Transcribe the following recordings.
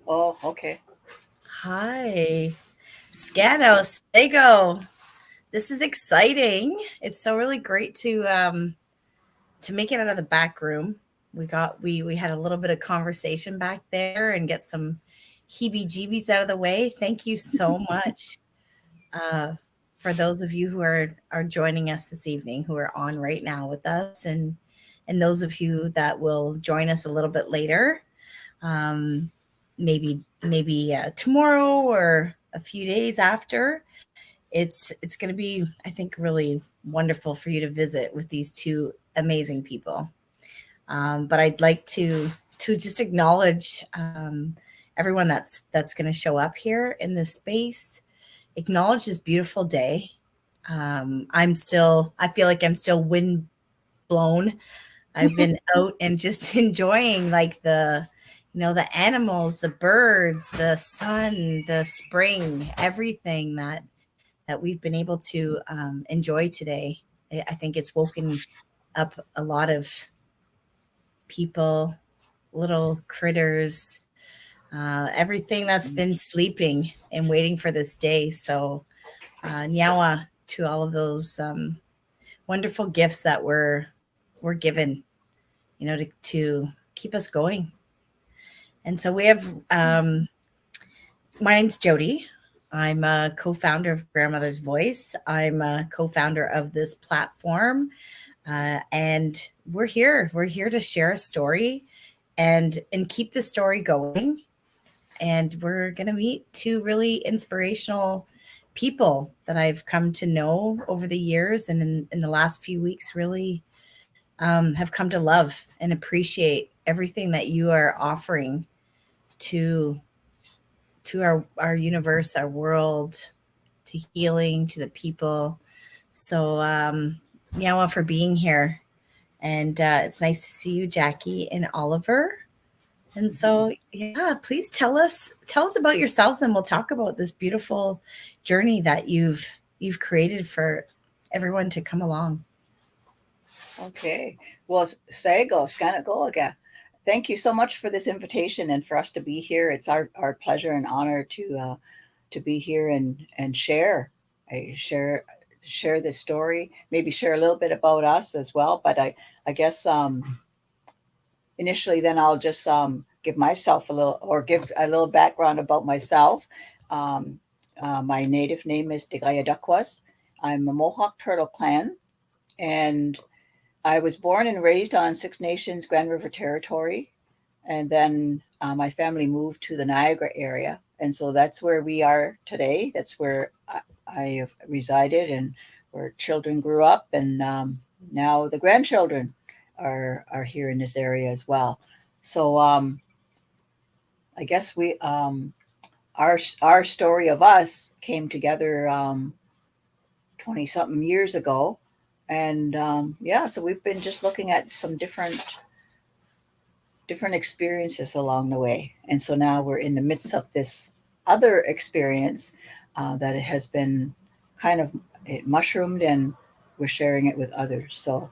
Oh, okay. Hi, Scano, Stego. This is exciting. It's so really great to make it out of the back room. We had a little bit of conversation back there and get some heebie-jeebies out of the way. Thank you so much uh, for those of you who are joining us this evening, who are on right now with us, and those of you that will join us a little bit later. Um, maybe tomorrow or a few days after. It's going to be, I think, really wonderful for you to visit with these two amazing people. But I'd like to just acknowledge everyone that's going to show up here in this space. Acknowledge this beautiful day. I feel like I'm still wind blown. I've been out and just enjoying like the animals, the birds, the sun, the spring, everything that we've been able to enjoy today. I think it's woken up a lot of people, little critters, everything that's been sleeping and waiting for this day. So, nyawa to all of those wonderful gifts that were given, to keep us going. And so we have, my name's Jody. I'm a co founder of Grandmother's Voice. I'm a co founder of this platform. And we're here. We're here to share a story and keep the story going. And we're going to meet two really inspirational people that I've come to know over the years and in the last few weeks really have come to love and appreciate everything that you are offering to our universe, our world, to healing, to the people. So Nyawa for being here, and it's nice to see you, Jackie and Oliver. And so, yeah, please tell us about yourselves. Then we'll talk about this beautiful journey that you've created for everyone to come along. Okay. Well, Sego, Skanagolaga, thank you so much for this invitation and for us to be here. It's our pleasure and honor to be here and share this story. Maybe share a little bit about us as well. But I guess initially, then I'll just give myself a little or give a little background about myself. Um, my native name is Deweguns. I'm a Mohawk Turtle Clan, and I was born and raised on Six Nations Grand River Territory, and then my family moved to the Niagara area, and so that's where we are today. That's where I have resided, and where children grew up, and now the grandchildren are here in this area as well. So I guess we our story of us came together 20 something years ago, and yeah, so we've been just looking at some different experiences along the way, and so now we're in the midst of this other experience that it has been kind of it mushroomed, and we're sharing it with others. So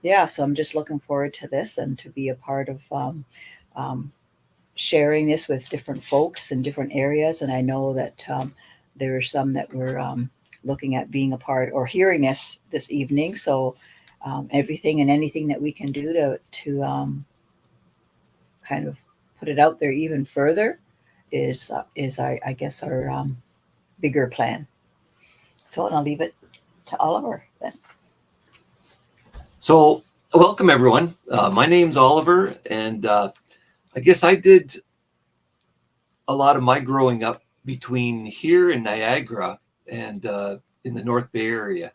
yeah, so I'm just looking forward to this and to be a part of um, sharing this with different folks in different areas. And I know that there are some that were looking at being a part or hearing this evening. So everything and anything that we can do to kind of put it out there even further is I guess our bigger plan. So I'll leave it to Oliver then. So, welcome everyone. My name's Oliver, and I guess I did a lot of my growing up between here in Niagara and in the North Bay area.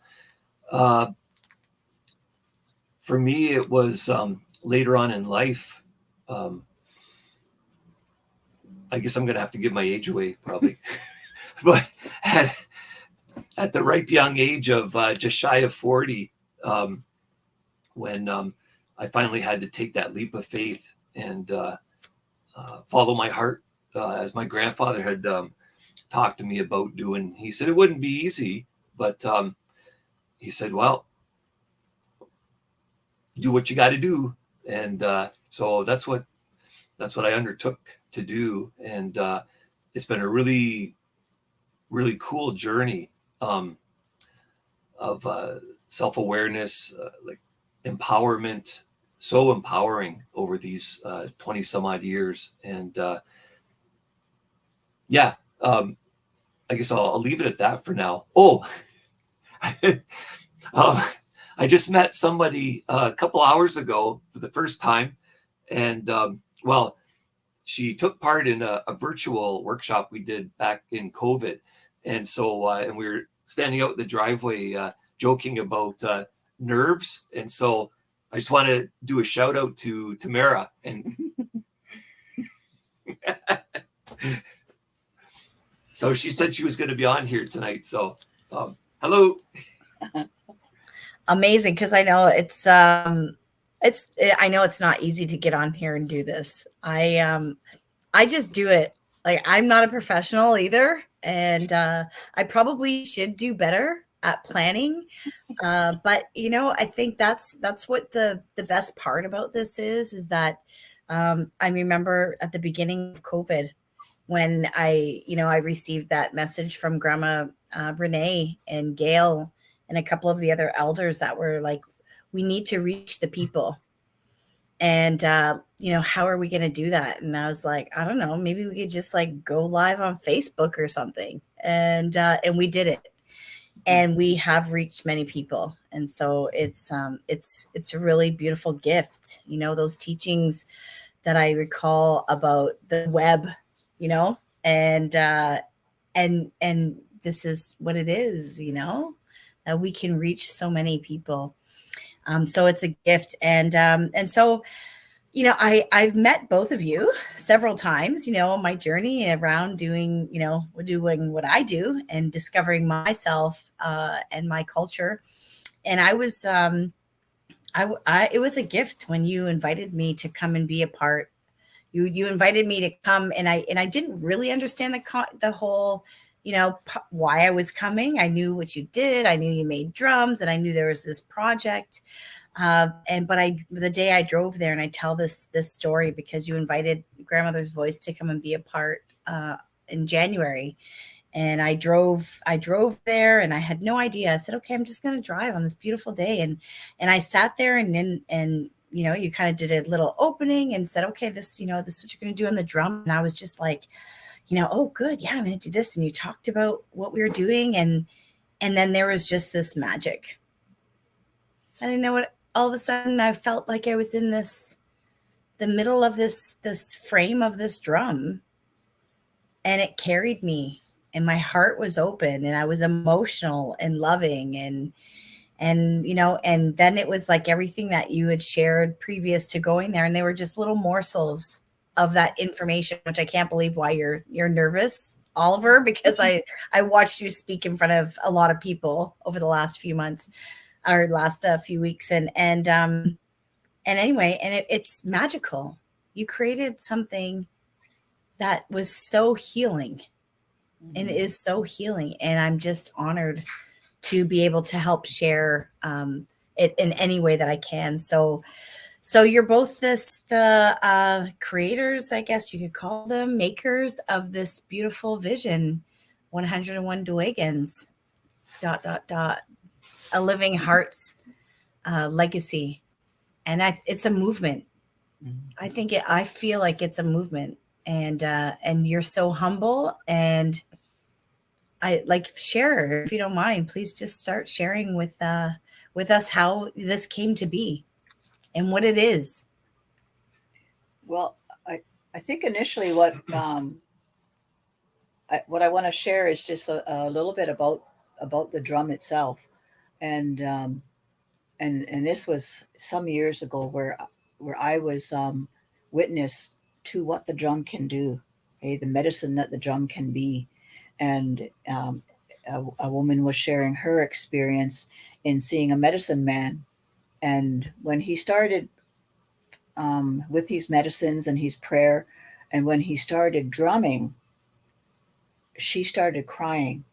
Uh, for me, it was later on in life. Um, I guess I'm going to have to give my age away probably, but at the ripe young age of just shy of 40, um, when I finally had to take that leap of faith and follow my heart, as my grandfather had talked to me about doing. He said it wouldn't be easy, but he said, "Well, do what you got to do," and so that's what I undertook to do. And it's been a really, really cool journey of self-awareness, like empowerment, so empowering over these 20 some odd years. And yeah, I guess I'll leave it at that for now. Oh, I just met somebody a couple hours ago for the first time. And well, she took part in a virtual workshop we did back in COVID. And so, and we were standing out in the driveway joking about nerves. And so I just want to do a shout out to Tamara. And so she said she was going to be on here tonight. So hello. Amazing, because I know I know it's not easy to get on here and do this. I just do it. Like, I'm not a professional either, and I probably should do better at planning. But I think that's what the best part about this is that I remember at the beginning of COVID when I received that message from Grandma Renee and Gail and a couple of the other elders that were like, we need to reach the people. And, how are we going to do that? And I was like, I don't know, maybe we could just like go live on Facebook or something. And we did it. And we have reached many people. And so it's a really beautiful gift. Those teachings that I recall about the web, and this is what it is, that we can reach so many people. So it's a gift. And so, I've met both of you several times, on my journey around doing what I do and discovering myself and my culture. And I was, it was a gift when you invited me to come and be a part. You invited me to come, and I didn't really understand the whole, why I was coming. I knew what you did. I knew you made drums, and I knew there was this project. But the day I drove there, and I tell this story because you invited Grandmother's Voice to come and be a part in January, and I drove there, and I had no idea. I said, okay, I'm just going to drive on this beautiful day, and I sat there, and you kind of did a little opening and said, okay, this is what you're going to do on the drum, and I was just like, oh, good, yeah, I'm going to do this, and you talked about what we were doing, and then there was just this magic. I didn't know what. All of a sudden, I felt like I was in the middle of this frame of this drum, and it carried me, and my heart was open, and I was emotional and loving, and then it was like everything that you had shared previous to going there, and they were just little morsels of that information, which I can't believe why you're nervous, Oliver, because I watched you speak in front of a lot of people over the last few months. Our last few weeks, and anyway, and it's magical. You created something that was so healing, and it is so healing, and I'm just honored to be able to help share it in any way that I can. So you're both the creators, I guess you could call them, makers of this beautiful vision, 101 Deweguns, ... a living heart's legacy. And it's a movement. I feel like it's a movement, and you're so humble, and I like, share, if you don't mind, please just start sharing with us how this came to be and what it is. Well, I think initially what I want to share is just a little bit about the drum itself. And this was some years ago where I was witness to what the drum can do, okay, the medicine that the drum can be. And a woman was sharing her experience in seeing a medicine man, and when he started with his medicines and his prayer, and when he started drumming, she started crying.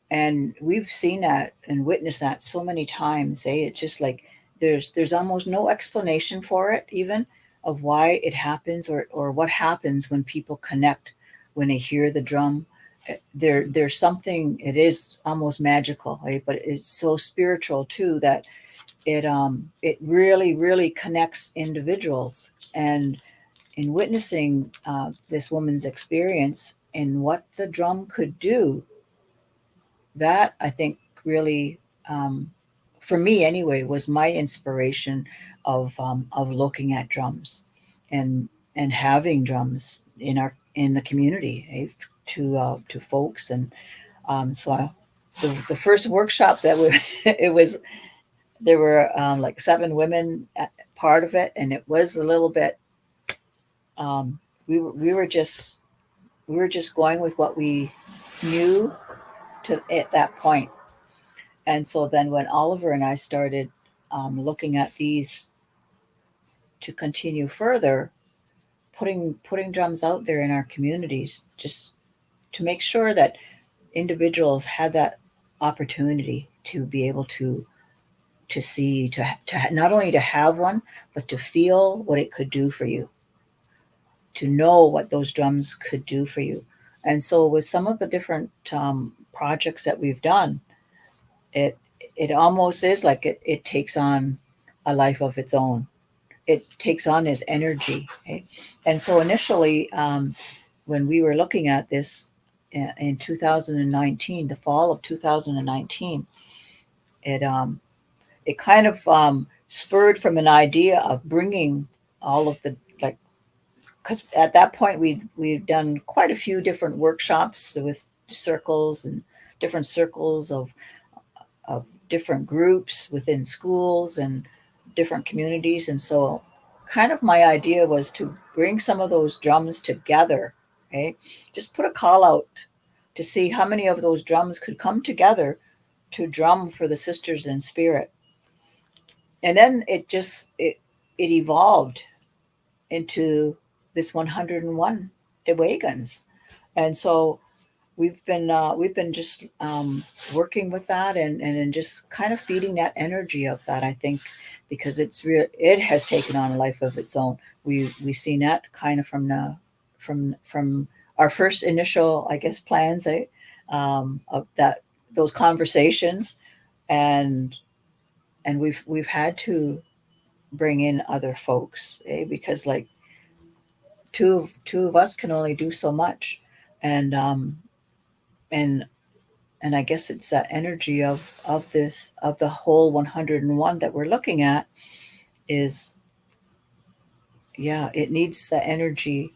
And we've seen that and witnessed that so many times. It's just like there's almost no explanation for it even, of why it happens, or what happens when people connect when they hear the drum. There's something, it is almost magical, right? But it's so spiritual too, that it really, really connects individuals. And in witnessing this woman's experience and what the drum could do, that I think really, for me anyway, was my inspiration of looking at drums and having drums in the community, to folks. And the first workshop that was it was, there were like 7 women at part of it, and it was a little bit, we were just going with what we knew to at that point. And so then when Oliver and I started looking at these to continue further, putting drums out there in our communities, just to make sure that individuals had that opportunity to be able to see, to not only to have one, but to feel what it could do for you, to know what those drums could do for you. And so with some of the different projects that we've done, it almost is like it takes on a life of its own. It takes on this energy. Okay? And so initially, when we were looking at this in 2019, the fall of 2019, it kind of spurred from an idea of bringing all of the, like, because at that point we've done quite a few different workshops with circles and different circles of different groups within schools and different communities. And so kind of my idea was to bring some of those drums together. Okay, just put a call out to see how many of those drums could come together to drum for the sisters in spirit. And then it evolved into this 101 Deweguns. And so we've been just working with that, and just kind of feeding that energy of that, I think, because it has taken on a life of its own. We've seen that kind of from our first initial, I guess, plans, of that, those conversations, and we've had to bring in other folks, because like two of us can only do so much. And and I guess it's that energy of the whole 101 that we're looking at is, yeah, it needs the energy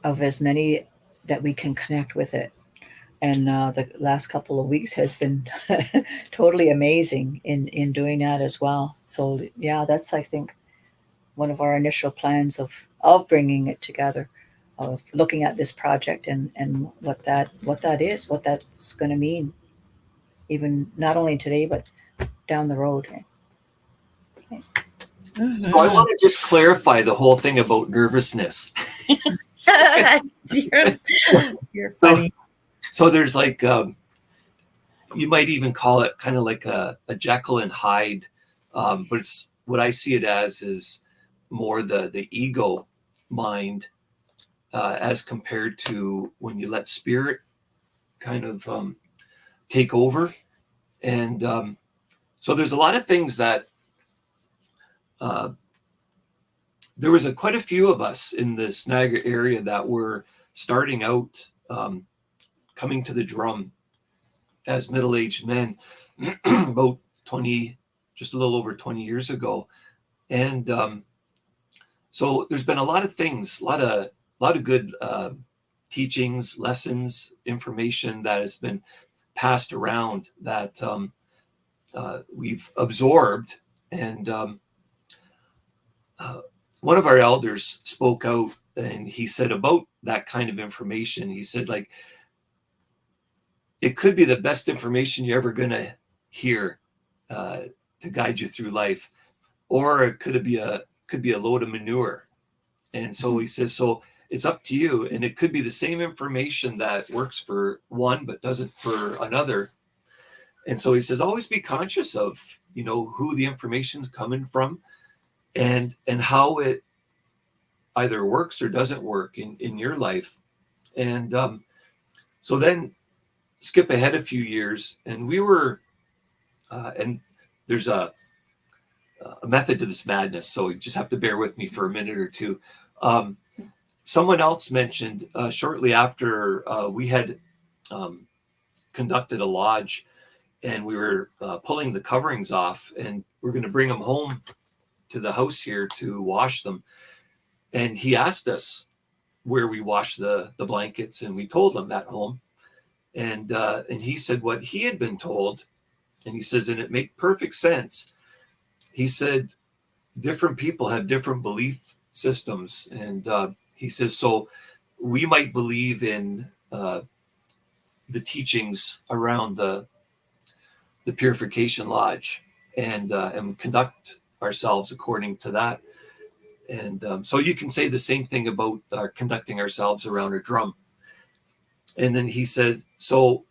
of as many that we can connect with it. And the last couple of weeks has been totally amazing in doing that as well. So yeah, that's, I think, one of our initial plans of bringing it together, of looking at this project and what that's going to mean, even not only today but down the road. Okay. Mhm. So I want to just clarify the whole thing about nervousness. You're funny. So there's like, you might even call it kind of like a Jekyll and Hyde, but it's, what I see it as is more the ego mind, as compared to when you let spirit kind of take over. And so there's a lot of things that there was quite a few of us in the Snagger area that were starting out, coming to the drum as middle-aged men about 20, just a little over 20 years ago. And so there's been a lot of things, a lot of good teachings, lessons, information that has been passed around that we've absorbed. And one of our elders spoke out, and he said about that kind of information, he said, like, it could be the best information you're ever going to hear to guide you through life, or it could be a load of manure. And so he says, so it's up to you. And it could be the same information that works for one but doesn't for another. And so he says, always be conscious of, who the information's coming from, and how it either works or doesn't work in your life. And so then skip ahead a few years, and we were, and there's a method to this madness, so you just have to bear with me for a minute or two. Someone else mentioned shortly after we had conducted a lodge, and we were pulling the coverings off, and we're going to bring them home to the house here to wash them. And he asked us where we wash the blankets, and we told him at home. And he said what he had been told, and he says, and it made perfect sense. He said, different people have different belief systems. And he says, so we might believe in the teachings around the Purification Lodge and conduct ourselves according to that. And so you can say the same thing about conducting ourselves around a drum. And then he said, so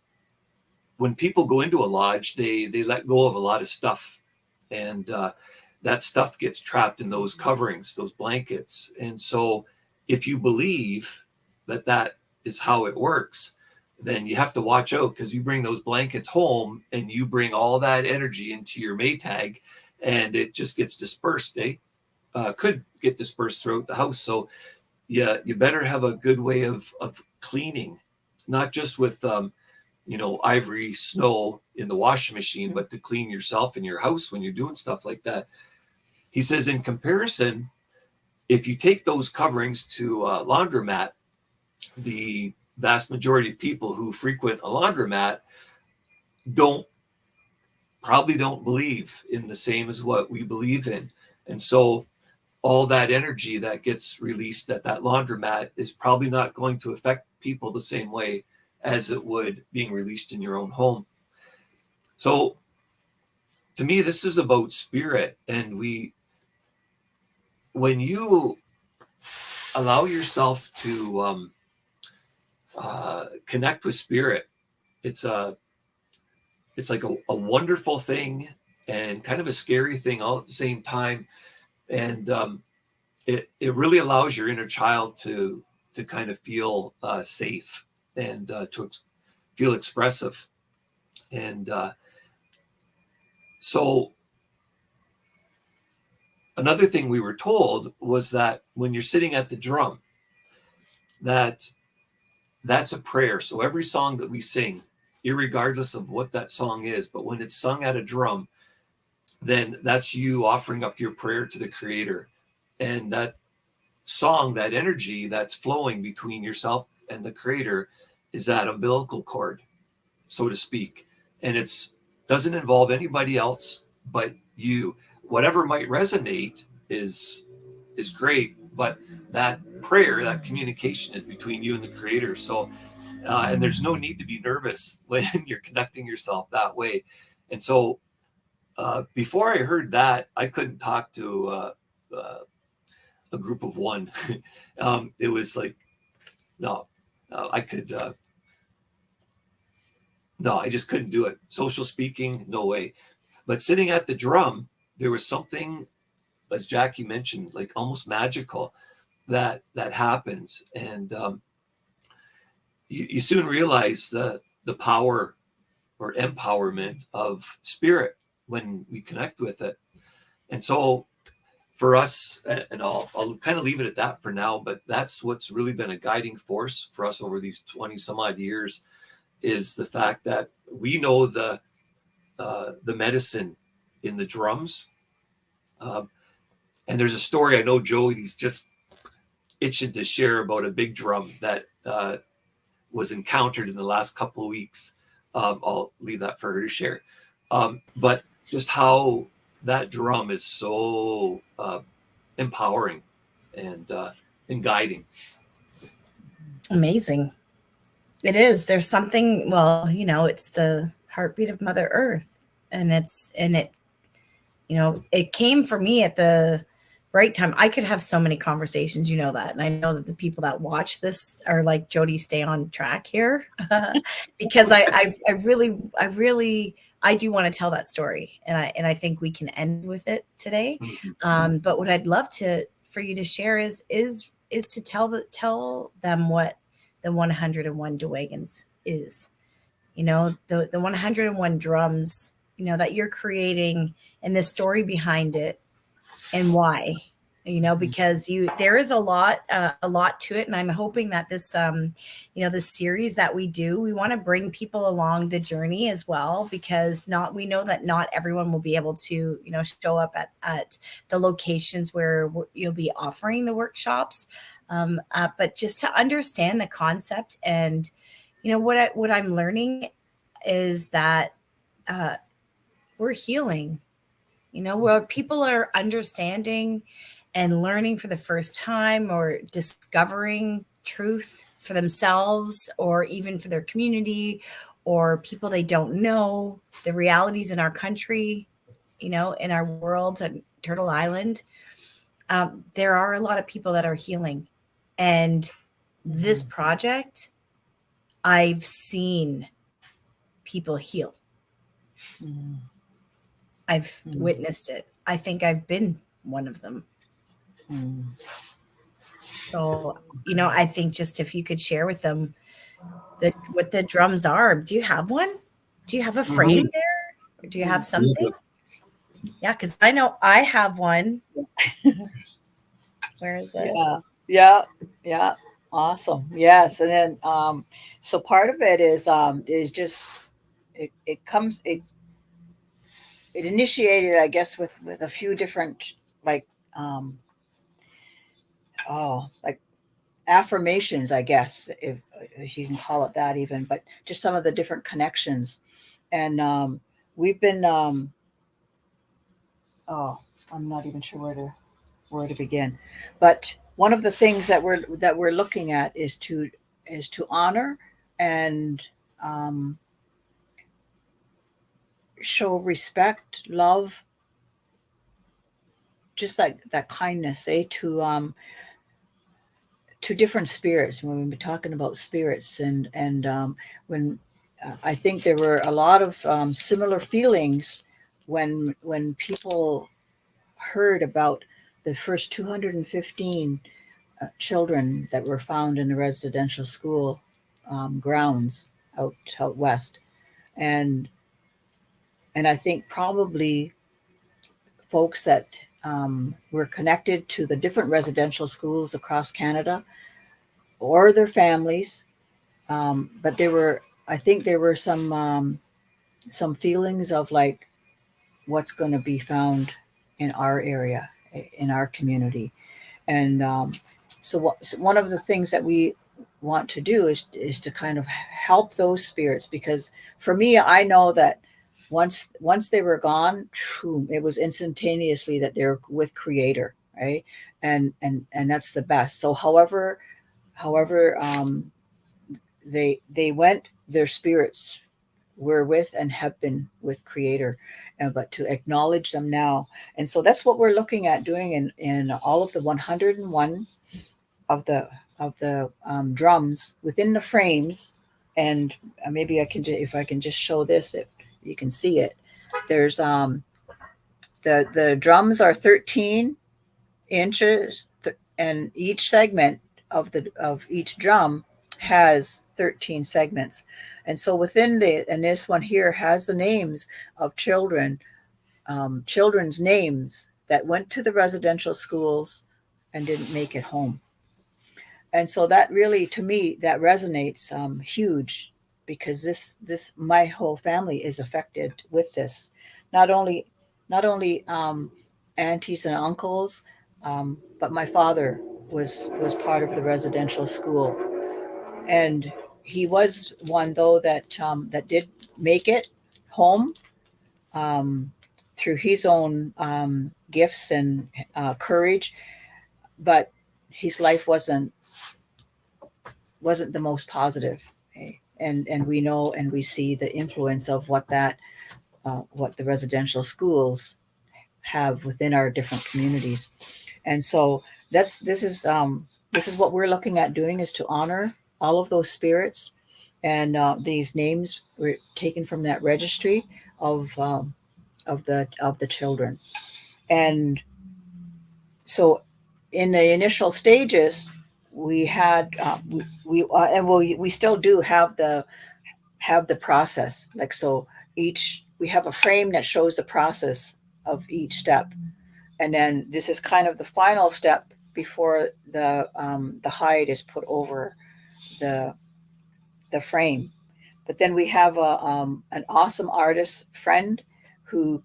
when people go into a lodge, they let go of a lot of stuff. And that stuff gets trapped in those coverings, those blankets. And so if you believe that that is how it works, then you have to watch out, because you bring those blankets home and you bring all that energy into your Maytag, and it just gets dispersed. Could get dispersed throughout the house. So yeah, you better have a good way of cleaning, not just with ivory snow in the washing machine, but to clean yourself in your house when you're doing stuff like that. He says, in comparison, if you take those coverings to a laundromat, the vast majority of people who frequent a laundromat probably don't believe in the same as what we believe in. And so all that energy that gets released at that laundromat is probably not going to affect people the same way as it would being released in your own home. So to me, this is about spirit. And when you allow yourself to connect with spirit, it's like a wonderful thing and kind of a scary thing all at the same time. And it really allows your inner child to kind of feel safe and to feel expressive. And so another thing we were told was that when you're sitting at the drum, that's a prayer. So every song that we sing, irregardless of what that song is, but when it's sung at a drum, then that's you offering up your prayer to the Creator. And that song, that energy that's flowing between yourself and the Creator is that umbilical cord, so to speak. And it doesn't involve anybody else but you. Whatever might resonate is great, but that prayer, that communication is between you and the Creator. So and there's no need to be nervous when you're conducting yourself that way. And so before I heard that, I couldn't talk to a group of one. It was like, no, I could, no, I just couldn't do it. Social speaking, no way. But sitting at the drum, there was something, as Jackie mentioned, like almost magical that happens. And you soon realize the power or empowerment of spirit when we connect with it. And so for us, and I'll kind of leave it at that for now, but that's what's really been a guiding force for us over these 20 some odd years, is the fact that we know the medicine in the drums. And there's a story, I know Joey's just itching to share about a big drum that was encountered in the last couple of weeks. I'll leave that for her to share. But just how that drum is so empowering and guiding. Amazing. It is. There's something, well, it's the heartbeat of Mother Earth. And it came for me at the right time. I could have so many conversations, that. And I know that the people that watch this are like, Jody, stay on track here. Because I really I do want to tell that story, and I think we can end with it today. But what I'd love for you to share is to tell them what the 101 Deweguns is. You know, the 101 drums, you know, that you're creating, and the story behind it, and why. You know, because there is a lot to it, and I'm hoping that this you know, this series that we want to bring people along the journey as well, because we know that not everyone will be able to, you know, show up at the locations where you'll be offering the workshops, but just to understand the concept. And you know what I'm learning is that we're healing, you know, where people are understanding and learning for the first time, or discovering truth for themselves, or even for their community, or people they don't know, the realities in our country, you know, in our world and Turtle Island. There are a lot of people that are healing. And this project, I've seen people heal. I've witnessed it. I think I've been one of them. So, you know, I think just if you could share with them what the drums are. Do you have one? Do you have a frame there? Or do you have something? Yeah, because I know I have one. Where is it? Yeah. Awesome. Yes. And then so part of it is just it initiated, I guess, with a few different, like um like affirmations, I guess, if you can call it that, even, but just some of the different connections. And we've been oh, I'm not even sure where to begin. But one of the things that we're looking at is to honor and um, show respect, love, just like that kindness, to different spirits. When we've been talking about spirits, and when I think there were a lot of similar feelings when people heard about the first 215 children that were found in the residential school grounds out west. and and I think probably folks that were connected to the different residential schools across Canada, or their families, but I think there were some feelings of like, what's going to be found in our area, in our community. And so one of the things that we want to do is to kind of help those spirits, because for me, I know that once they were gone, it was instantaneously that they're with Creator, right? And that's the best. So however they went, their spirits were with and have been with Creator, but to acknowledge them now. And so that's what we're looking at doing in all of the 101 of the drums within the frames. And maybe if I can just show this, if you can see it. There's the drums are 13 inches, and each segment of each drum has 13 segments. And so and this one here has the names of children's names that went to the residential schools and didn't make it home. And so that really, to me, that resonates huge, because this my whole family is affected with this. Not only aunties and uncles, but my father was part of the residential school, and he was one, though, that did make it home, um, through his own gifts and courage, but his life wasn't the most positive. Okay? And we know and we see the influence of what the residential schools have within our different communities. And so this is what we're looking at doing, is to honor all of those spirits. And these names were taken from that registry. of the children. And so in the initial stages, we had we still do have the process. Like, so each, we have a frame that shows the process of each step, and then this is kind of the final step before the hide is put over the frame. But then we have an awesome artist friend who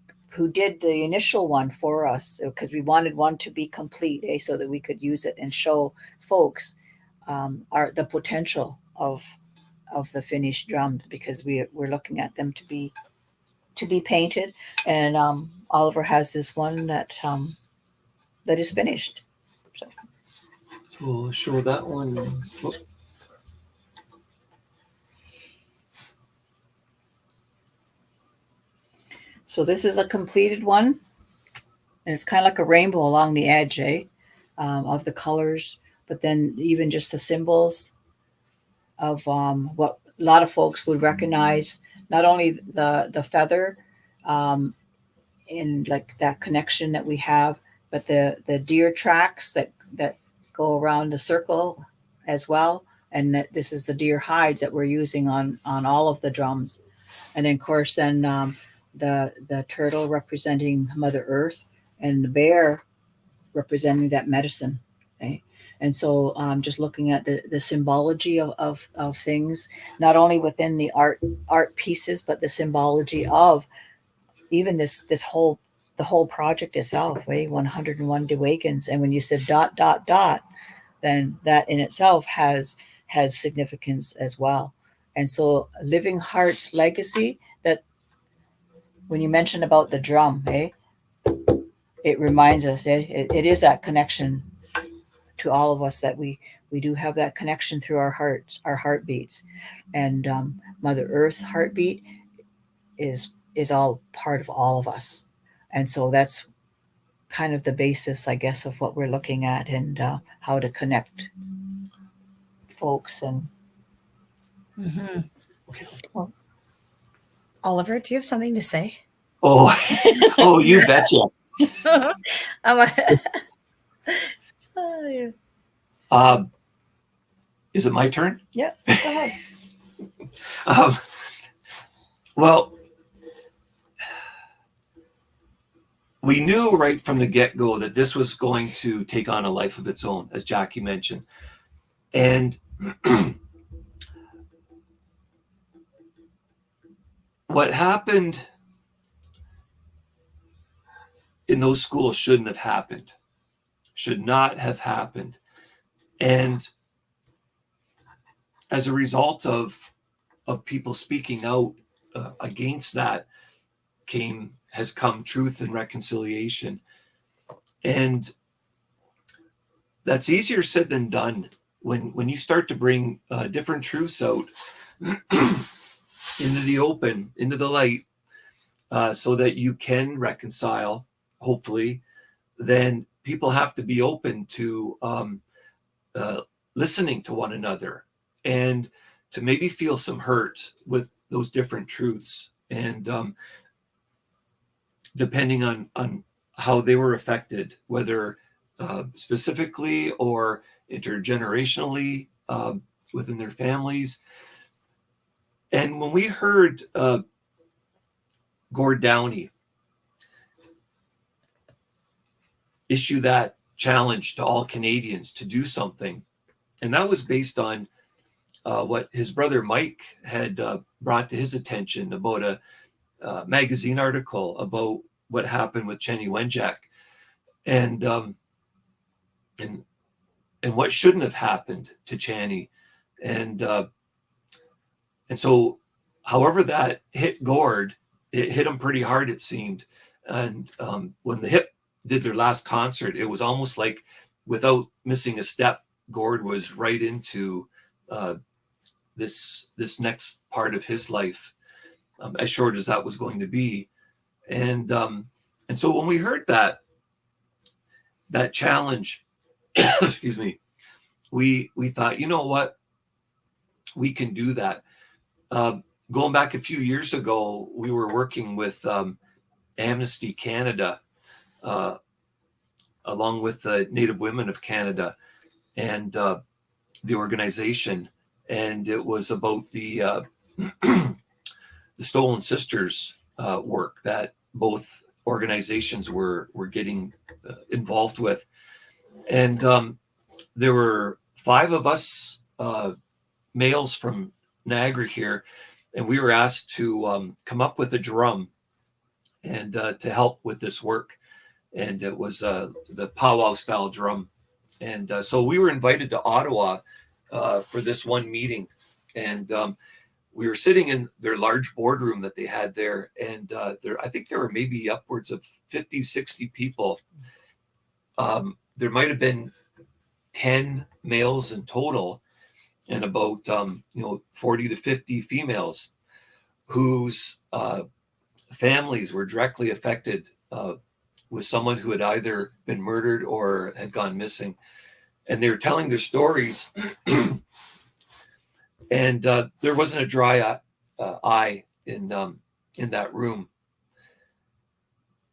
did the initial one for us, because we wanted one to be complete, so that we could use it and show folks the potential of the finished drums, because we're looking at them to be painted. And Oliver has this one that is finished. So we'll show that one. Oh. So this is a completed one, and it's kind of like a rainbow along the edge, of the colors, but then even just the symbols of what a lot of folks would recognize, not only the feather, in like that connection that we have, but the deer tracks that go around the circle as well, and that this is the deer hides that we're using on all of the drums. And then of course then the turtle representing Mother Earth, and the bear representing that medicine. Okay? And so just looking at the symbology of things, not only within the art pieces, but the symbology of even the whole project itself, 101 Deweguns. And when you said ... then that in itself has significance as well. And so Living Heart's legacy, that when you mentioned about the drum, it reminds us, it is that connection to all of us, that we do have that connection through our hearts, our heartbeats. And Mother Earth's heartbeat is all part of all of us. And so that's kind of the basis, I guess, of what we're looking at, and how to connect folks. And Okay. Oliver, do you have something to say? Oh, you betcha. Is it my turn? Yeah, go ahead. Well, we knew right from the get-go that this was going to take on a life of its own, as Jackie mentioned. And what happened in those schools shouldn't have happened, should not have happened. And as a result of people speaking out against that, has come truth and reconciliation. And that's easier said than done when you start to bring different truths out into the open, into the light, so that you can reconcile, hopefully. Then people have to be open to listening to one another, and to maybe feel some hurt with those different truths. And depending on how they were affected, whether specifically or intergenerationally within their families. And when we heard Gord Downey issue that challenge to all Canadians to do something, and that was based on what his brother Mike had brought to his attention about a magazine article about what happened with Chenny Wenjack, and what shouldn't have happened to Channy. And so, however that hit Gord, it hit him pretty hard, it seemed. And when the Hip did their last concert, it was almost like, without missing a step, Gord was right into this next part of his life, as short as that was going to be. And so when we heard that challenge, excuse me, we thought, you know what, we can do that. going back a few years ago, we were working with Amnesty Canada, along with the Native Women of Canada and the organization. And it was about the Stolen Sisters work that both organizations were getting involved with. And there were 5 of us males from Niagara here, and we were asked to come up with a drum and to help with this work. And it was the powwow style drum. And so we were invited to Ottawa for this one meeting. And we were sitting in their large boardroom that they had there. And I think there were maybe upwards of 50, 60 people. There might have been 10 males in total and about 40 to 50 females whose families were directly affected with someone who had either been murdered or had gone missing. And they were telling their stories. And there wasn't a dry eye in that room.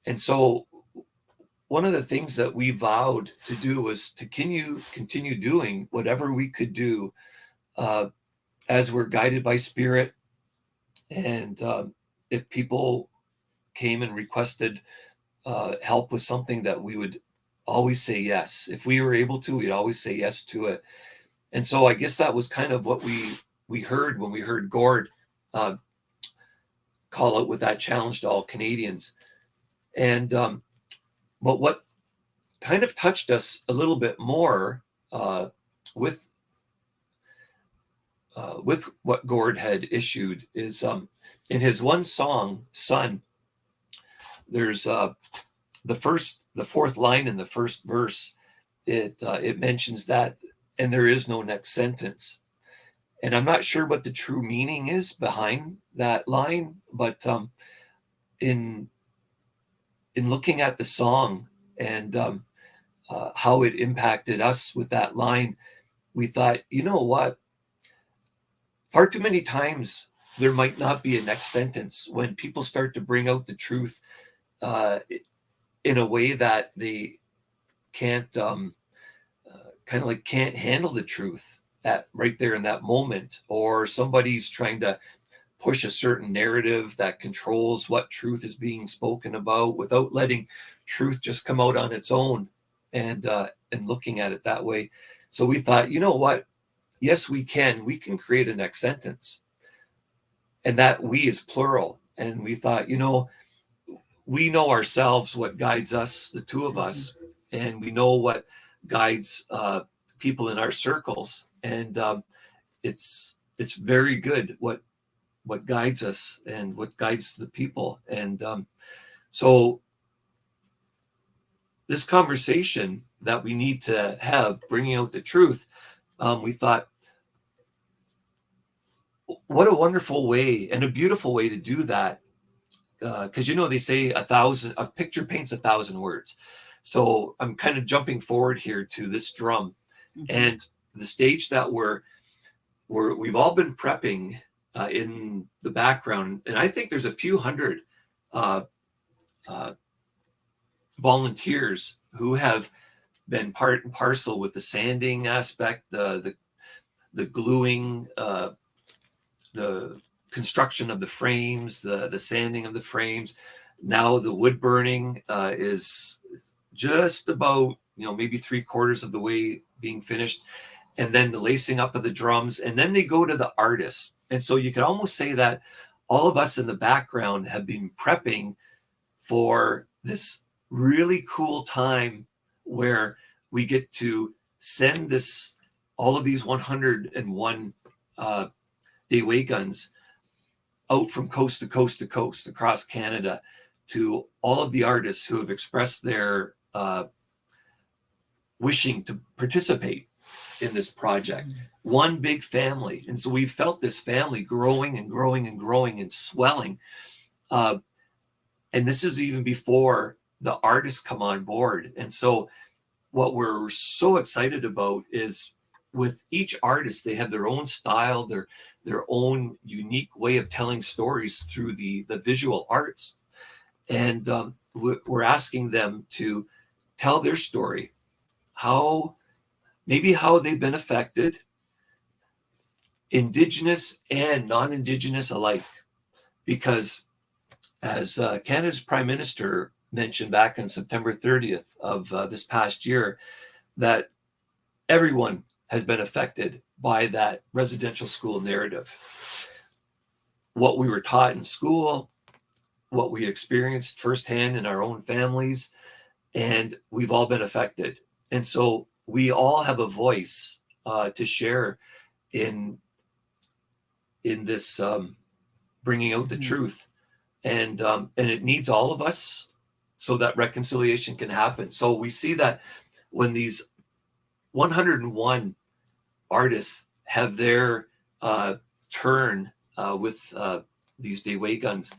And so one of the things that we vowed to do was to continue doing whatever we could do as we're guided by Spirit. And if people came and requested help with something, that we would always say yes. If we were able to, we'd always say yes to it. And so I guess that was kind of what we heard when we heard Gord call out with that challenge to all Canadians. And but what kind of touched us a little bit more with what Gord had issued is in his one song, Son, there's the 4th line in the first verse. It mentions that, and there is no next sentence. And I'm not sure what the true meaning is behind that line, but in looking at the song and how it impacted us with that line, we thought, you know what? Far too many times there might not be a next sentence when people start to bring out the truth in a way that they can't kind of like can't handle the truth that right there in that moment, or somebody's trying to push a certain narrative that controls what truth is being spoken about without letting truth just come out on its own and looking at it that way. So we thought, you know what? Yes, we can create a next sentence, and that we is plural. And we thought, we know ourselves, what guides us, the two of us, and we know what guides people in our circles. And it's very good what guides us and what guides the people. And so this conversation that we need to have, bringing out the truth, we thought, what a wonderful way and a beautiful way to do that. Because they say a picture paints 1,000 words. So I'm kind of jumping forward here to this drum. Mm-hmm. And the stage that we've all been prepping in the background. And I think there's a few hundred volunteers who have been part and parcel with the sanding aspect, the gluing, the construction of the frames, the sanding of the frames. Now the wood burning is just about, maybe 3/4 of the way being finished. And then the lacing up of the drums. And then they go to the artists. And so you could almost say that all of us in the background have been prepping for this really cool time where we get to send all of these 101 Deweguns out from coast to coast to coast across Canada to all of the artists who have expressed their wishing to participate in this project. Mm-hmm. One big family. And so we've felt this family growing and growing and growing and swelling. And this is even before the artists come on board. And so what we're so excited about is with each artist, they have their own style, their own unique way of telling stories through the visual arts. And we're asking them to tell their story, how they've been affected, Indigenous and non-Indigenous alike. Because as Canada's Prime Minister mentioned back on September 30th of this past year, that everyone has been affected by that residential school narrative. What we were taught in school, what we experienced firsthand in our own families, and we've all been affected. And so we all have a voice to share in this bringing out the truth, and it needs all of us so that reconciliation can happen. So we see that when these 101 artists have their turn with these Deweguns,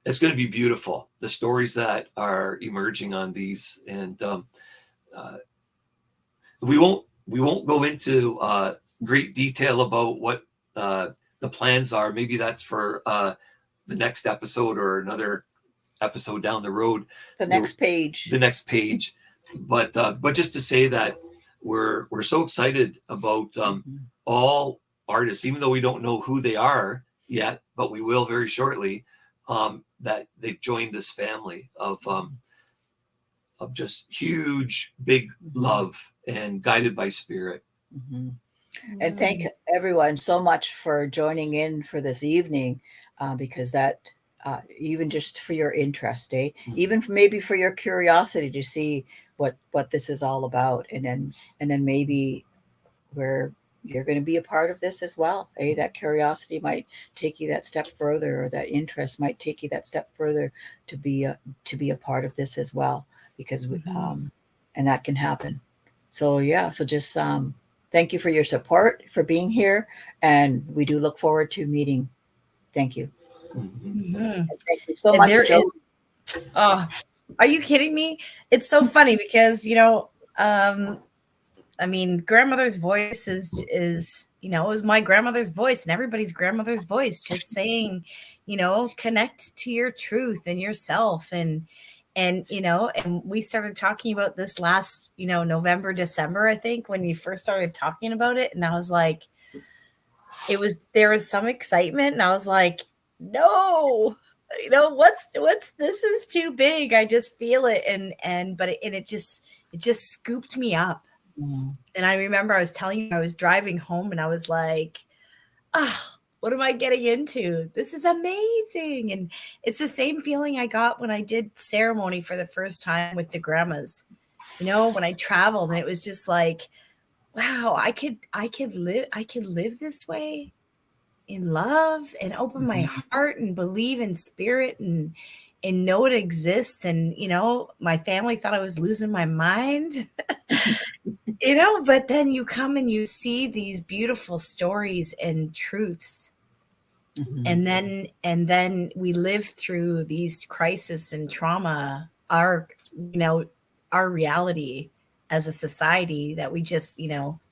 it's going to be beautiful. The stories that are emerging on these, and we won't go into great detail about what the plans are. Maybe that's for the next episode or another episode down the road. The next page. But just to say that we're so excited about all artists, even though we don't know who they are yet, but we will very shortly. That they've joined this family of just huge, big love and guided by spirit. Mm-hmm. And thank everyone so much for joining in for this evening, because that even just for your interest, even maybe for your curiosity to see what this is all about, and then maybe where you're going to be a part of this as well. That curiosity might take you that step further, or that interest might take you that step further to be a part of this as well, because and that can happen. So just thank you for your support, for being here, and we do look forward to meeting. Thank you. Thank you so much, Joe. Are you kidding me? It's so funny because I mean, grandmother's voice is it was my grandmother's voice and everybody's grandmother's voice, just saying, connect to your truth and yourself. And we started talking about this last, November, December, I think, when we first started talking about it. And I was like, there was some excitement, and I was like, no, what's this is too big. I just feel it. It just scooped me up. And I remember I was telling you, I was driving home and I was like, what am I getting into? This is amazing. And it's the same feeling I got when I did ceremony for the first time with the grandmas, when I traveled, and it was just like, wow, I could live this way in love, and open my heart and believe in spirit, and know it exists. And, my family thought I was losing my mind, but then you come and you see these beautiful stories and truths. And then we live through these crises and trauma, our reality as a society that we just,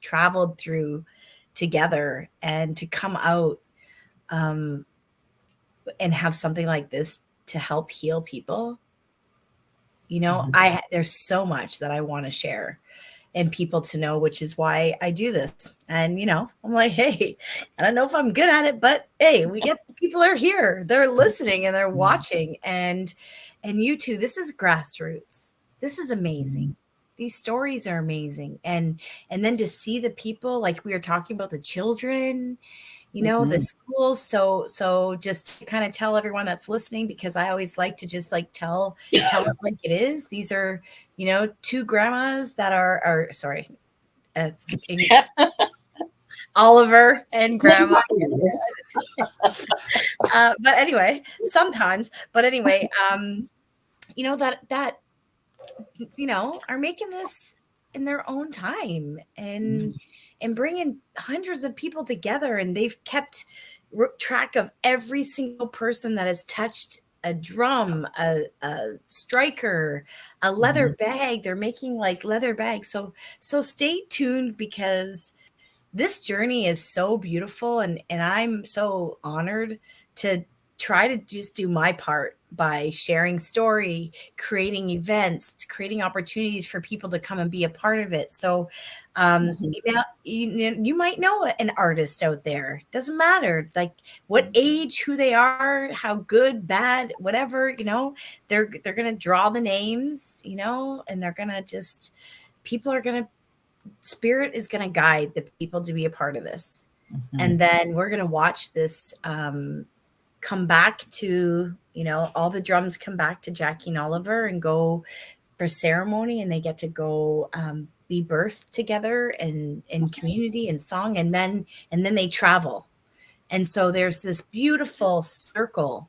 traveled through together, and to come out and have something like this to help heal people. There's so much that I want to share and people to know, which is why I do this. And, I'm like, hey, I don't know if I'm good at it, but hey, people are here, they're listening and they're watching, and you too. This is grassroots. This is amazing. These stories are amazing. And then to see the people, like we were talking about, the children, the schools. So just to kind of tell everyone that's listening, because I always like to just tell it like it is. These are, two grandmas that are sorry, Oliver and Grandma. But anyway, sometimes, that are making this in their own time, and bringing hundreds of people together, and they've kept track of every single person that has touched a drum, a striker, a leather bag. They're making like leather bags. So stay tuned, because this journey is so beautiful, and I'm so honored to try to just do my part by sharing story, creating events, creating opportunities for people to come and be a part of it. So you might know an artist out there. Doesn't matter like what age, who they are, how good, bad, whatever, they're gonna draw the names, and they're gonna just people are gonna spirit is going to guide the people to be a part of this. And then we're going to watch this come back to, all the drums come back to Jackie and Oliver and go for ceremony, and they get to go be birthed together and in community and song, and then they travel. And so there's this beautiful circle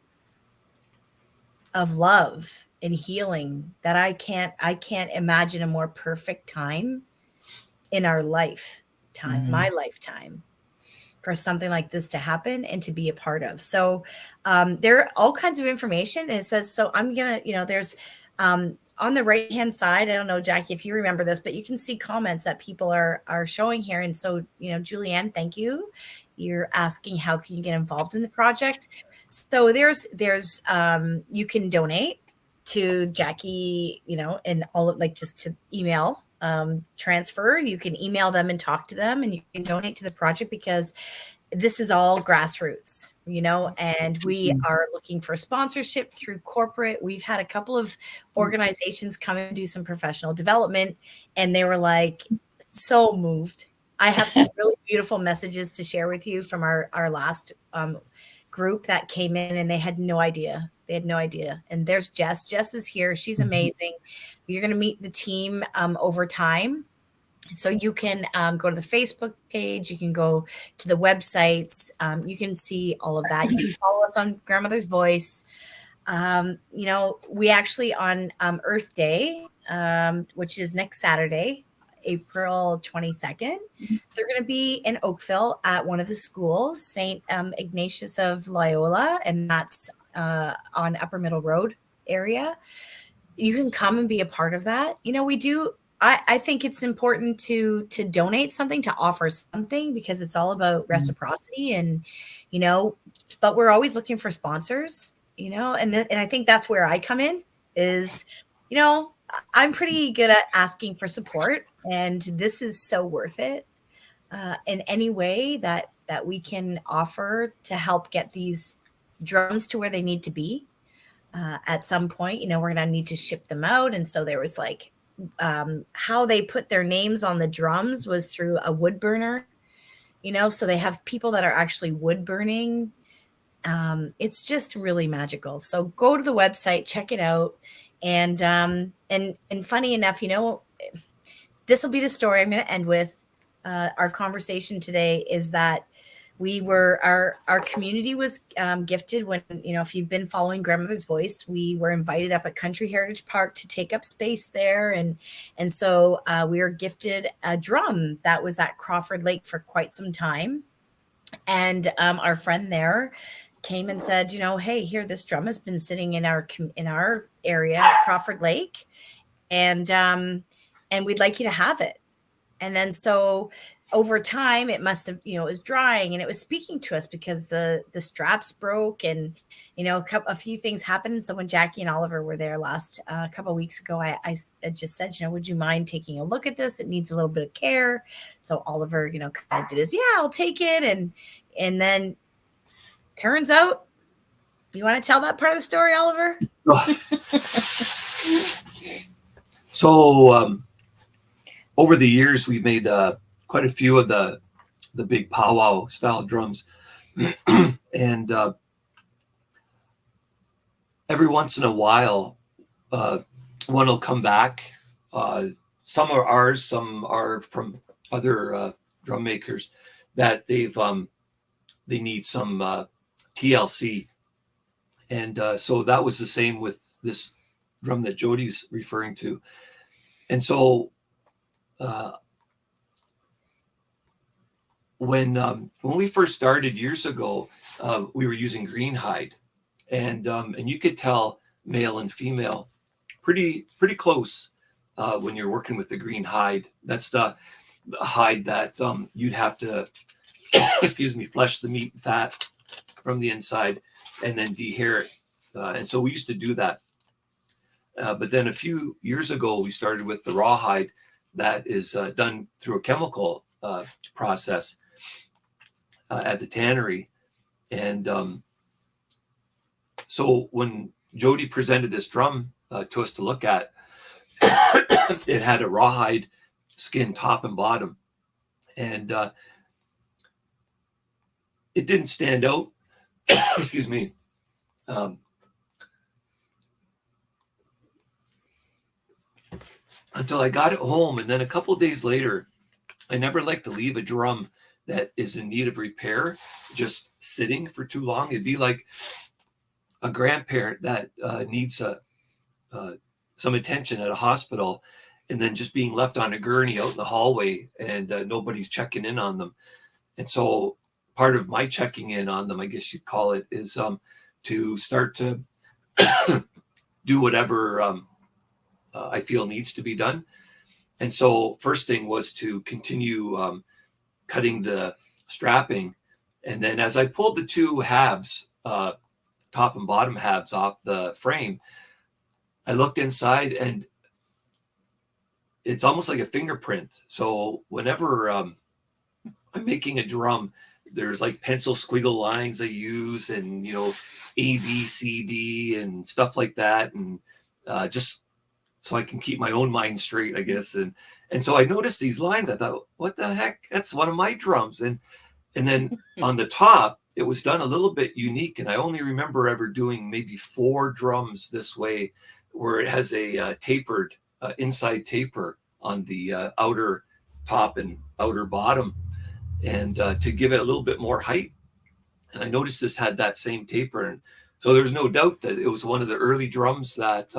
of love and healing that I can't imagine a more perfect time in our lifetime, my lifetime, for something like this to happen and to be a part of. So there are all kinds of information. And it says, so I'm going to, there's on the right-hand side, I don't know, Jackie, if you remember this, but you can see comments that people are showing here. And so, Julianne, thank you. You're asking, how can you get involved in the project? So there's you can donate to Jackie, and all of just to email transfer. You can email them and talk to them, and you can donate to the project, because this is all grassroots, and we are looking for sponsorship through corporate. We've had a couple of organizations come and do some professional development, and they were like so moved. I have some really beautiful messages to share with you from our last group that came in, and they had no idea. And there's Jess. Jess is here. She's amazing. You're going to meet the team over time. So you can go to the Facebook page. You can go to the websites. You can see all of that. You can follow us on Grandmother's Voice. We actually on Earth Day, which is next Saturday, April 22nd, they're going to be in Oakville at one of the schools, St. Ignatius of Loyola, and that's on Upper Middle Road area. You can come and be a part of that. We do. I think it's important to donate something, to offer something, because it's all about reciprocity, and but we're always looking for sponsors. And I think that's where I come in. Is I'm pretty good at asking for support, and this is so worth it in any way that we can offer to help get these drums to where they need to be. At some point, we're going to need to ship them out. And so there was how they put their names on the drums was through a wood burner, so they have people that are actually wood burning. It's just really magical. So go to the website, check it out. And funny enough, this will be the story I'm going to end with. Our conversation today is that our community was gifted when, if you've been following Grandmother's Voice, we were invited up at Country Heritage Park to take up space there. And so we were gifted a drum that was at Crawford Lake for quite some time. And our friend there came and said, hey, here, this drum has been sitting in our area at Crawford Lake, and we'd like you to have it. And then so over time, it must have, it was drying, and it was speaking to us because the straps broke, and a few things happened. So when Jackie and Oliver were there last a couple of weeks ago, I just said, would you mind taking a look at this? It needs a little bit of care. So Oliver, kind of did his, I'll take it, and then turns out, you want to tell that part of the story, Oliver? So over the years, we've made quite a few of the big powwow style drums, and every once in a while, one will come back. Some are ours, some are from other drum makers that they need some TLC, and so that was the same with this drum that Jody's referring to, and so. When we first started years ago, we were using green hide, and you could tell male and female pretty close when you're working with the green hide. That's the hide that you'd have to excuse me, flesh the meat and fat from the inside and then dehair it. And so we used to do that. But then a few years ago, we started with the rawhide that is done through a chemical process at the tannery. And so when Jody presented this drum to us to look at, it had a rawhide skin top and bottom. And it didn't stand out, excuse me, until I got it home. And then a couple of days later, I never like to leave a drum that is in need of repair just sitting for too long. It'd be like a grandparent that needs some attention at a hospital and then just being left on a gurney out in the hallway and nobody's checking in on them. And so part of my checking in on them, I guess you'd call it, is to start to do whatever I feel needs to be done. And so first thing was to continue cutting the strapping. And then as I pulled the two halves, top and bottom halves off the frame, I looked inside and it's almost like a fingerprint. So whenever I'm making a drum, there's like pencil squiggle lines I use and, A, B, C, D and stuff like that. And just so I can keep my own mind straight, I guess. And so I noticed these lines. I thought, what the heck? That's one of my drums. And then on the top, it was done a little bit unique. And I only remember ever doing maybe 4 drums this way, where it has a tapered inside taper on the outer top and outer bottom, and to give it a little bit more height. And I noticed this had that same taper. And so there's no doubt that it was one of the early drums that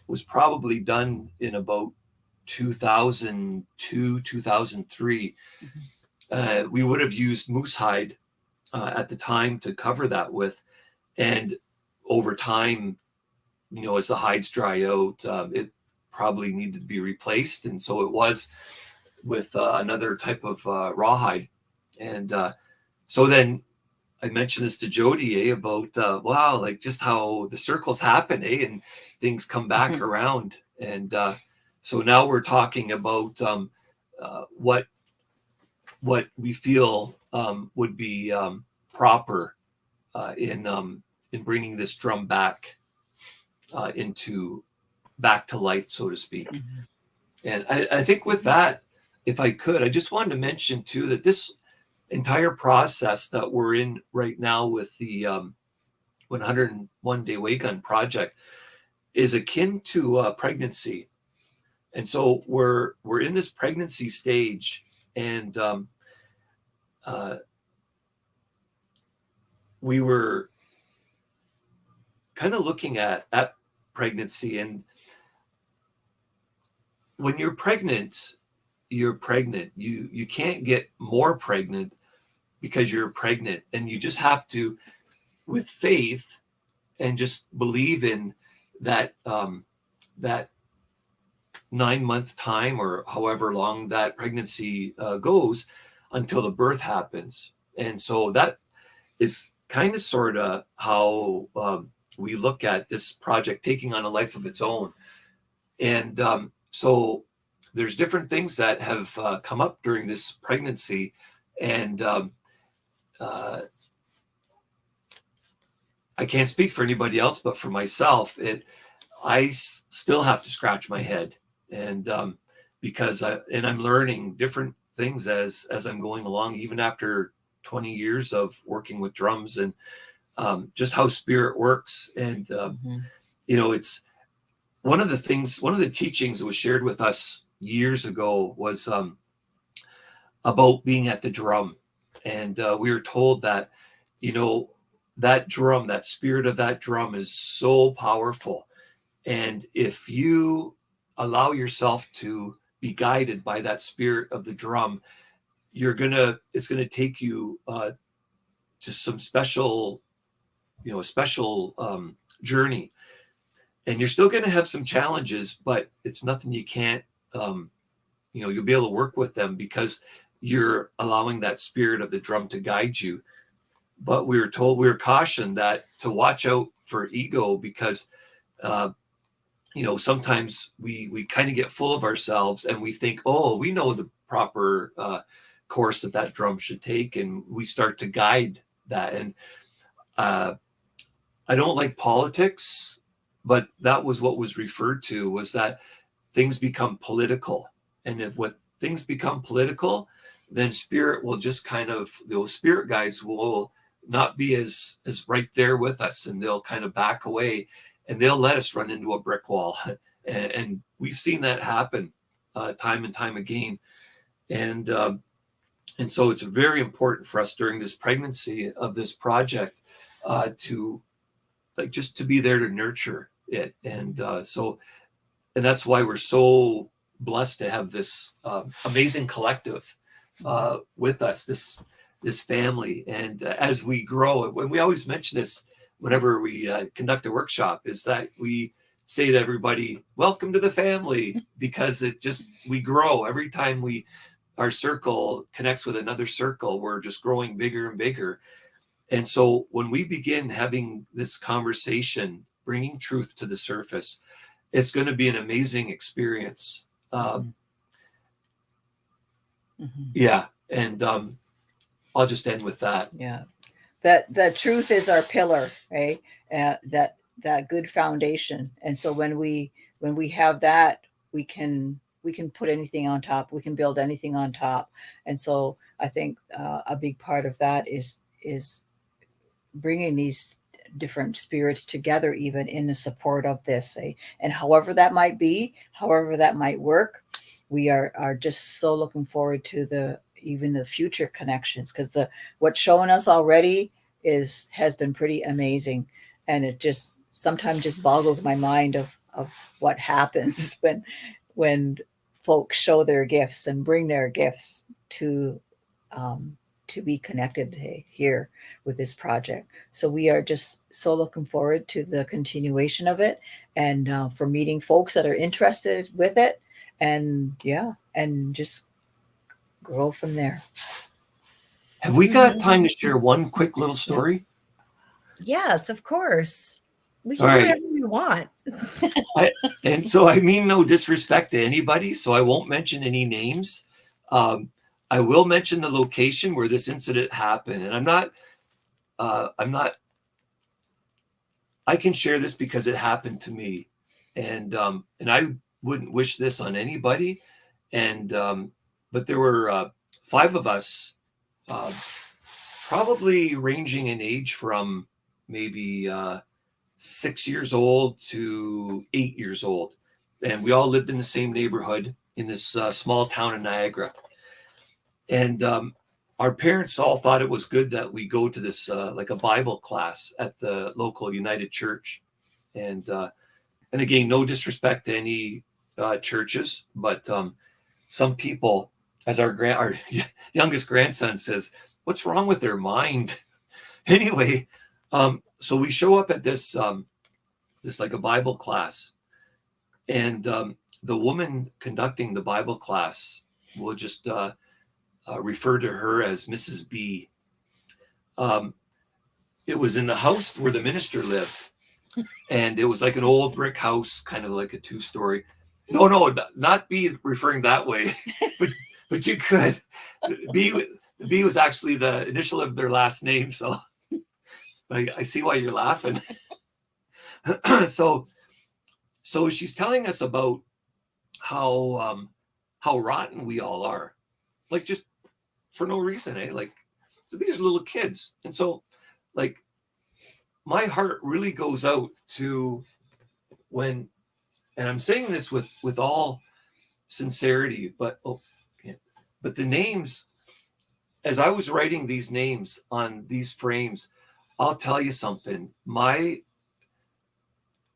was probably done in about 2002, 2003. We would have used moose hide at the time to cover that with. And over time, as the hides dry out, it probably needed to be replaced. And so it was with another type of rawhide. And so then I mentioned this to Jody, about, wow, like just how the circles happen, and things come back around. And so now we're talking about what we feel would be proper in bringing this drum back back to life, so to speak. And I think with that, if I could, I just wanted to mention too that this entire process that we're in right now with the 101 Dewegun project is akin to pregnancy. And so we're in this pregnancy stage, and we were kind of looking at pregnancy. And when you're pregnant, you're pregnant. You can't get more pregnant because you're pregnant, and you just have to, with faith, and just believe in that that 9-month time, or however long that pregnancy goes, until the birth happens. And so that is kind of sort of how we look at this project taking on a life of its own. And so there's different things that have come up during this pregnancy. And I can't speak for anybody else, but for myself, I still have to scratch my head. And because I'm learning different things as I'm going along, even after 20 years of working with drums, and just how spirit works. And it's one of the teachings that was shared with us years ago was about being at the drum. And we were told that that drum, that spirit of that drum, is so powerful. And if you allow yourself to be guided by that spirit of the drum, it's gonna take you to some special a special journey, and you're still going to have some challenges, but it's nothing you can't, you'll be able to work with them because you're allowing that spirit of the drum to guide you. But we were cautioned that to watch out for ego because, sometimes we kind of get full of ourselves and we think, oh, we know the proper course that drum should take, and we start to guide that. And I don't like politics, but that was what was referred to, was that things become political. And if things become political, then spirit will just kind of, those spirit guides will not be as right there with us, and they'll kind of back away, and they'll let us run into a brick wall. And we've seen that happen time and time again. And so it's very important for us during this pregnancy of this project to just to be there to nurture it. And that's why we're so blessed to have this amazing collective with us, this family. And as we grow, and we always mention this whenever we conduct a workshop, is that we say to everybody, welcome to the family, because we grow every time our circle connects with another circle. We're just growing bigger and bigger. And so when we begin having this conversation, bringing truth to the surface, it's going to be an amazing experience. Yeah. And I'll just end with that. Yeah. That the truth is our pillar, right? That good foundation. And so when we have that, we can put anything on top. We can build anything on top. And so I think a big part of that is bringing these different spirits together, even in the support of this. And however that might be, however that might work, we are just so looking forward to even the future connections, because what's showing us already has been pretty amazing. And it just sometimes just boggles my mind of what happens when folks show their gifts and bring their gifts to be connected here with this project. So we are just so looking forward to the continuation of it, and for meeting folks that are interested with it, and just grow from there. Have we got time to share one quick little story? Yes, of course. We can All do right. whatever we want. And so I mean no disrespect to anybody, so I won't mention any names. I will mention the location where this incident happened, and I can share this because it happened to me, and I wouldn't wish this on anybody. And but there were 5 of us, probably ranging in age from maybe 6 years old to 8 years old, and we all lived in the same neighborhood in this small town in Niagara. And our parents all thought it was good that we go to this like a Bible class at the local United Church. And again, no disrespect to any churches, but some people, as our youngest grandson says, what's wrong with their mind? Anyway, so we show up at this like a Bible class, and the woman conducting the Bible class will just refer to her as Mrs. B. It was in the house where the minister lived, and it was like an old brick house, kind of like a 2-story. No, not B referring that way, but you could. The B was actually the initial of their last name, so I see why you're laughing. So she's telling us about how rotten we all are, like just for no reason, like, so these are little kids. And so, like, my heart really goes out to and I'm saying this with all sincerity, but the names, as I was writing these names on these frames, I'll tell you something. I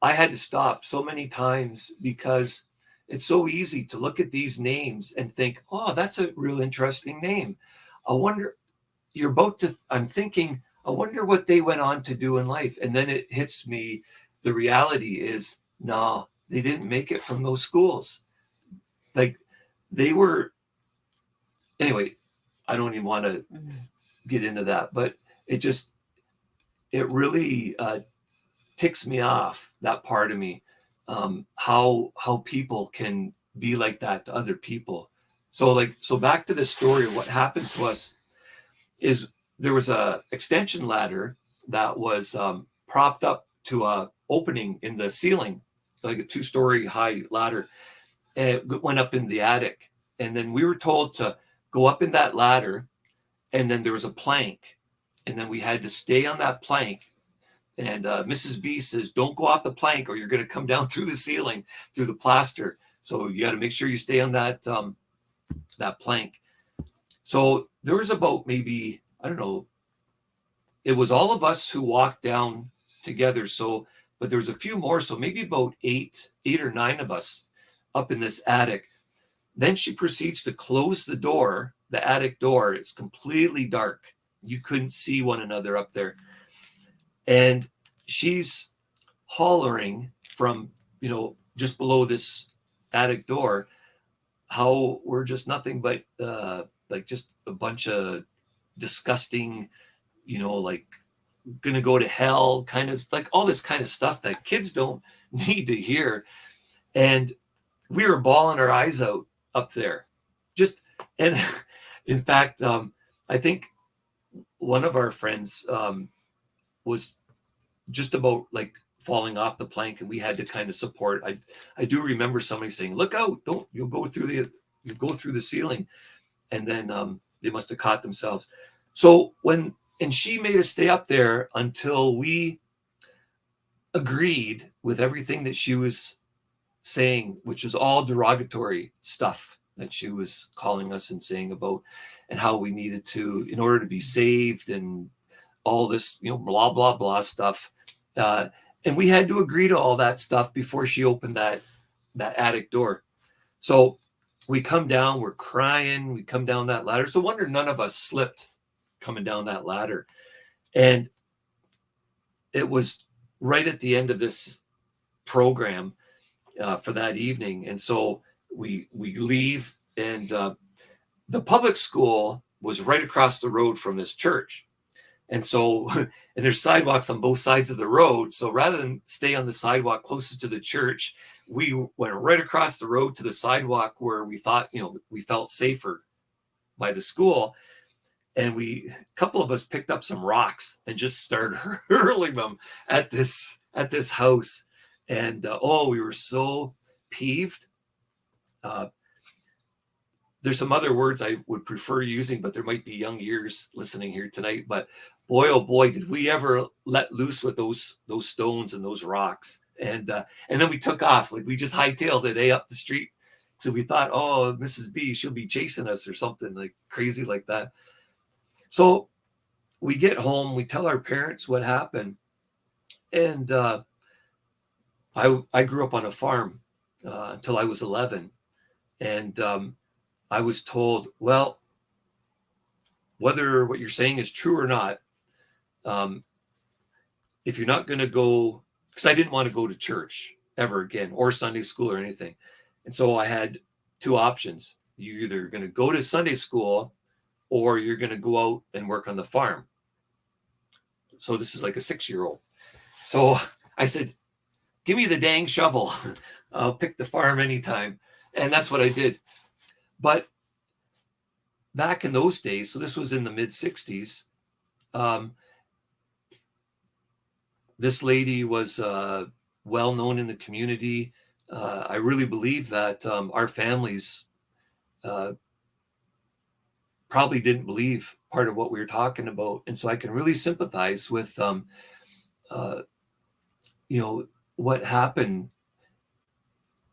had to stop so many times, because it's so easy to look at these names and think, oh, that's a real interesting name. I wonder, I'm thinking I wonder what they went on to do in life. And then it hits me, the reality is, no, they didn't make it from those schools. Like they were, anyway, I don't even want to get into that, but it really ticks me off, that part of me, how people can be like that to other people. So back to this story of what happened to us is there was a extension ladder that was propped up to a opening in the ceiling, like a 2-story high ladder, and it went up in the attic. And then we were told to go up in that ladder, and then there was a plank, and then we had to stay on that plank. And Mrs. B says, don't go off the plank or you're going to come down through the ceiling, through the plaster. So you got to make sure you stay on that that plank. So there was about maybe, I don't know, it was all of us who walked down together. So, but there was a few more. So maybe about eight or nine of us up in this attic. Then she proceeds to close the door, the attic door. It's completely dark. You couldn't see one another up there. And she's hollering from, just below this attic door, how we're just nothing but like just a bunch of disgusting, like gonna go to hell, kind of like all this kind of stuff that kids don't need to hear. And we were bawling our eyes out up there. And in fact, I think one of our friends was just about like falling off the plank, and we had to kind of support. I do remember somebody saying, "Look out! You'll go through the ceiling," and then they must have caught themselves. So and she made us stay up there until we agreed with everything that she was saying, which was all derogatory stuff that she was calling us and saying about, and how we needed to, in order to be saved, and all this, blah, blah, blah stuff. And we had to agree to all that stuff before she opened that attic door. So we come down, we're crying, we come down that ladder. So wonder none of us slipped coming down that ladder. And it was right at the end of this program for that evening. And so we leave, and the public school was right across the road from this church. And so, and there's sidewalks on both sides of the road. So rather than stay on the sidewalk closest to the church, we went right across the road to the sidewalk where we thought, we felt safer by the school. And a couple of us picked up some rocks and just started hurling them at this house. And we were so peeved. There's some other words I would prefer using, but there might be young ears listening here tonight. But boy, oh boy, did we ever let loose with those stones and those rocks. And then we took off. Like we just hightailed it up the street. So we thought, oh, Mrs. B, she'll be chasing us or something like crazy like that. So we get home, we tell our parents what happened. And I grew up on a farm until I was 11. And I was told, well, whether what you're saying is true or not, if you're not going to go, because I didn't want to go to church ever again or Sunday school or anything. And so I had two options. You're either going to go to Sunday school or you're going to go out and work on the farm. So this is like a 6-year-old. So I said, give me the dang shovel. I'll pick the farm anytime. And that's what I did. But back in those days, so this was in the mid 60s, this lady was well known in the community. I really believe that our families probably didn't believe part of what we were talking about. And so I can really sympathize with, what happened,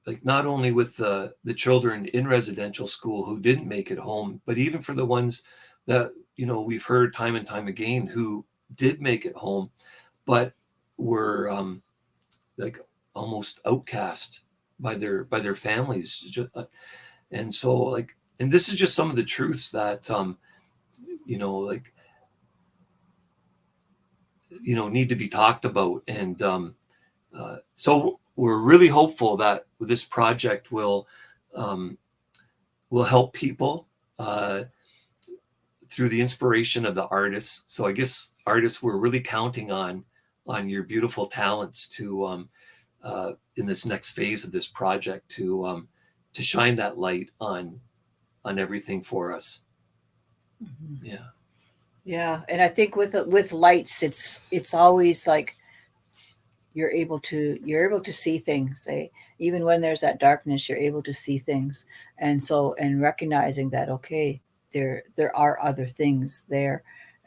like not only with the children in residential school who didn't make it home, but even for the ones that, we've heard time and time again who did make it home, but were like almost outcast by their families. And so like, and this is just some of the truths that, like need to be talked about. And so we're really hopeful that this project will help people through the inspiration of the artists. So I guess artists, we're really counting on your beautiful talents to in this next phase of this project to shine that light on everything for us. Mhm. Yeah. Yeah, and I think with lights, it's always like you're able to see things. Even when there's that darkness, you're able to see things, and recognizing that, okay, there are other things there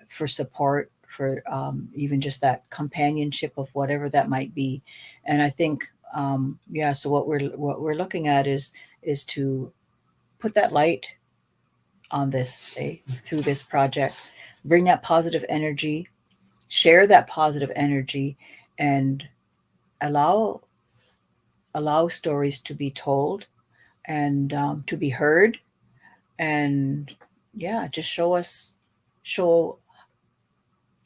for support, for even just that companionship of whatever that might be. And I think, yeah. So what we're looking at is to put that light on this, through this project, bring that positive energy, share that positive energy, and allow stories to be told, and to be heard, and yeah, just show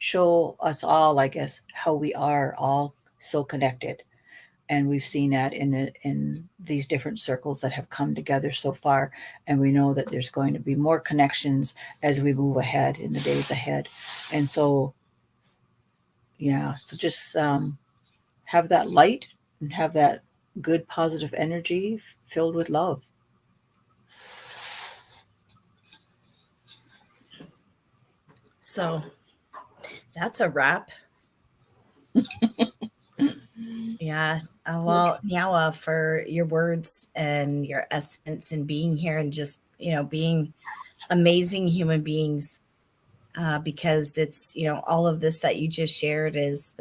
show us all, I guess, how we are all so connected. And we've seen that in these different circles that have come together so far, and we know that there's going to be more connections as we move ahead in the days ahead. And so, yeah, so just have that light and have that good positive energy filled with love. So that's a wrap. Yeah. Well, Nyawa, for your words and your essence and being here and just, being amazing human beings. Because it's, all of this that you just shared is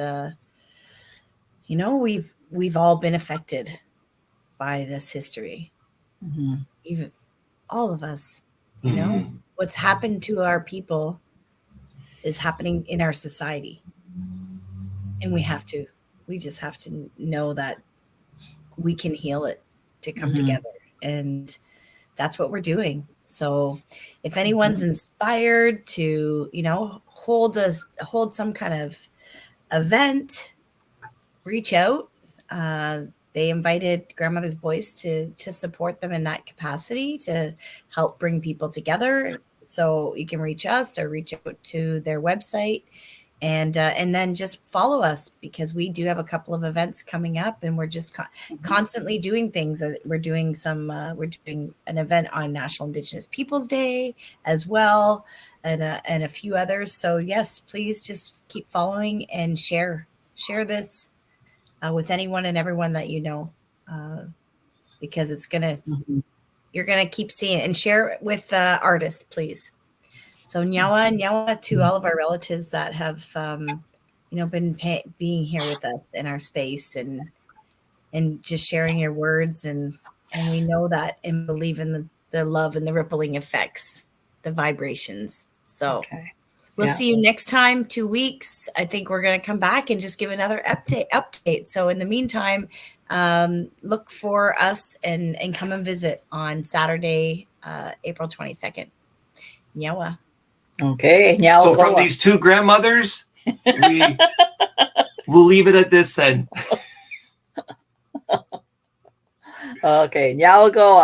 we've all been affected by this history. Mm-hmm. Even all of us, Mhm. what's happened to our people is happening in our society. And we just have to know that we can heal it to come Mm-hmm. together. And that's what we're doing. So if anyone's inspired to, hold some kind of event, reach out. They invited Grandmother's Voice to support them in that capacity, to help bring people together. So you can reach us or reach out to their website, and then just follow us, because we do have a couple of events coming up, and we're just constantly doing things. We're doing an event on National Indigenous Peoples Day as well, and a few others. So yes, please just keep following and share this with anyone and everyone that you know, because you're gonna keep seeing it, and share it with artists, please. So nyawa to all of our relatives that have been being here with us in our space, and just sharing your words, and we know that and believe in the love and the rippling effects, the vibrations. So Okay. we'll Yeah. see you next time, 2 weeks. I think we're going to come back and just give another update. So in the meantime, look for us and come and visit on Saturday, April 22nd. Nyawa. Okay. Now So from these two grandmothers, we'll leave it at this then. Okay. Now go.